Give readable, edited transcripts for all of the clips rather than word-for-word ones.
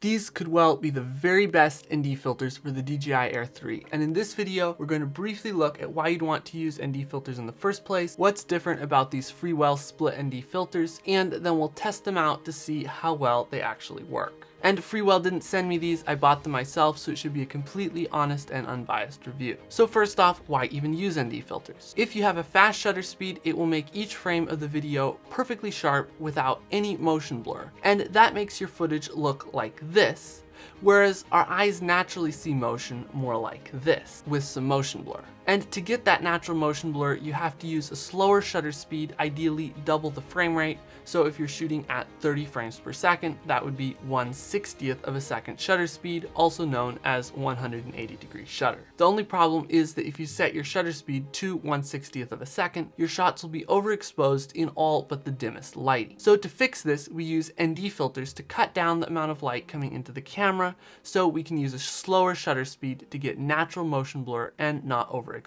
These could well be the very best ND filters for the DJI Air 3, and in this video we're going to briefly look at why you'd want to use ND filters in the first place, what's different about these Freewell Split ND filters, and then we'll test them out to see how well they actually work. And Freewell didn't send me these, I bought them myself, so it should be a completely honest and unbiased review. So first off, why even use ND filters? If you have a fast shutter speed, it will make each frame of the video perfectly sharp without any motion blur. And that makes your footage look like this, whereas our eyes naturally see motion more like this, with some motion blur. And to get that natural motion blur, you have to use a slower shutter speed, ideally double the frame rate. So if you're shooting at 30 frames per second, that would be 1/60th of a second shutter speed, also known as 180-degree shutter. The only problem is that if you set your shutter speed to 1/60th of a second, your shots will be overexposed in all but the dimmest lighting. So to fix this, we use ND filters to cut down the amount of light coming into the camera, so we can use a slower shutter speed to get natural motion blur and not overexpose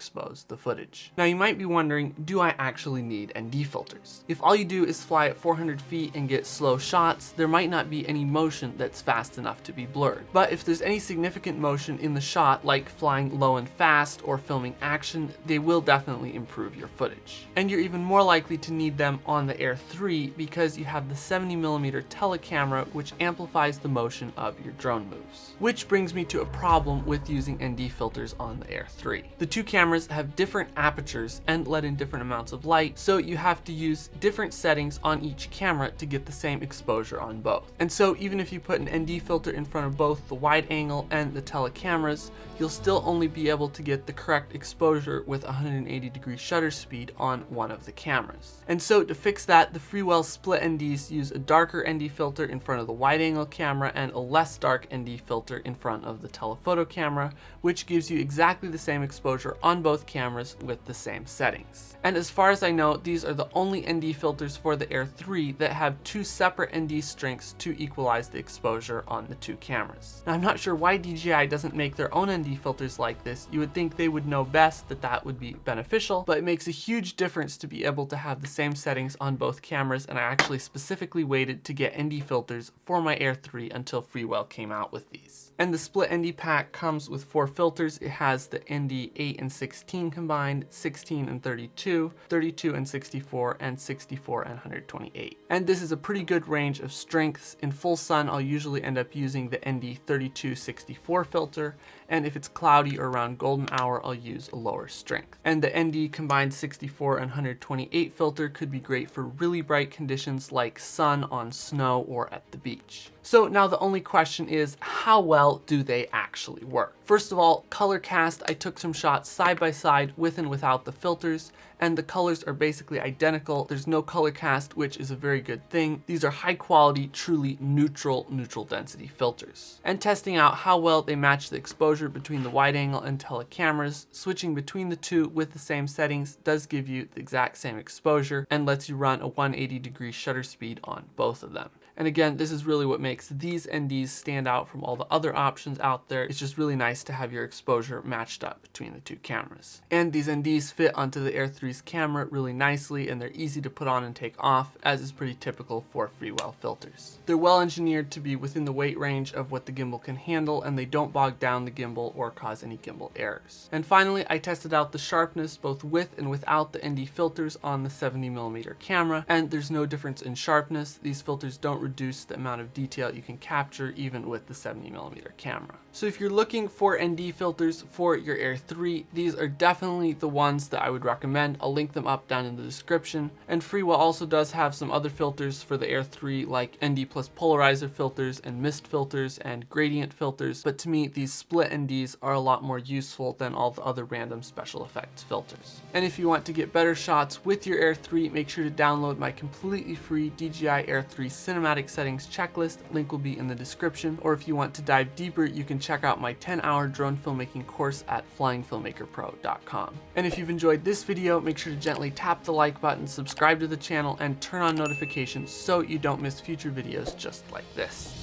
the footage. Now you might be wondering, do I actually need ND filters? If all you do is fly at 400 feet and get slow shots, there might not be any motion that's fast enough to be blurred. But if there's any significant motion in the shot, like flying low and fast or filming action, they will definitely improve your footage. And you're even more likely to need them on the Air 3 because you have the 70mm telecamera, which amplifies the motion of your drone moves. Which brings me to a problem with using ND filters on the Air 3. The two cameras have different apertures and let in different amounts of light, so you have to use different settings on each camera to get the same exposure on both. And so even if you put an ND filter in front of both the wide angle and the telecameras, you'll still only be able to get the correct exposure with 180-degree shutter speed on one of the cameras. And so to fix that, the Freewell Split NDs use a darker ND filter in front of the wide angle camera and a less dark ND filter in front of the telephoto camera, which gives you exactly the same exposure on both cameras with the same settings. And as far as I know, these are the only ND filters for the Air 3 that have two separate ND strengths to equalize the exposure on the two cameras. Now I'm not sure why DJI doesn't make their own ND filters like this. You would think they would know best that that would be beneficial, but it makes a huge difference to be able to have the same settings on both cameras, and I actually specifically waited to get ND filters for my Air 3 until Freewell came out with these. And the Split ND Pack comes with 4 filters. It has the ND 8 and 16 combined, 16 and 32, 32 and 64, and 64 and 128. And this is a pretty good range of strengths. In full sun, I'll usually end up using the ND 32-64 filter, and if it's cloudy or around golden hour, I'll use a lower strength. And the ND combined 64 and 128 filter could be great for really bright conditions like sun on snow or at the beach. So now the only question is, how well do they actually work? First of all, color cast. I took some shots side by side with and without the filters, and the colors are basically identical. There's no color cast, which is a very good thing. These are high quality, truly neutral density filters. And testing out how well they match the exposure between the wide angle and telecameras, switching between the two with the same settings does give you the exact same exposure and lets you run a 180-degree shutter speed on both of them. And again, this is really what makes these NDs stand out from all the other options out there. It's just really nice to have your exposure matched up between the two cameras. And these NDs fit onto the Air 3's camera really nicely, and they're easy to put on and take off, as is pretty typical for Freewell filters. They're well engineered to be within the weight range of what the gimbal can handle, and they don't bog down the gimbal or cause any gimbal errors. And finally, I tested out the sharpness both with and without the ND filters on the 70mm camera, and there's no difference in sharpness. These filters don't reduce the amount of detail you can capture even with the 70mm camera. So if you're looking for ND filters for your Air 3, these are definitely the ones that I would recommend. I'll link them up down in the description. And Freewell also does have some other filters for the Air 3, like ND plus polarizer filters and mist filters and gradient filters, but to me these split NDs are a lot more useful than all the other random special effects filters. And if you want to get better shots with your Air 3, make sure to download my completely free DJI Air 3 cinematic settings checklist. Link will be in the description. Or if you want to dive deeper, you can check out my 10-hour drone filmmaking course at flyingfilmmakerpro.com. And if you've enjoyed this video, make sure to gently tap the like button, subscribe to the channel, and turn on notifications so you don't miss future videos just like this.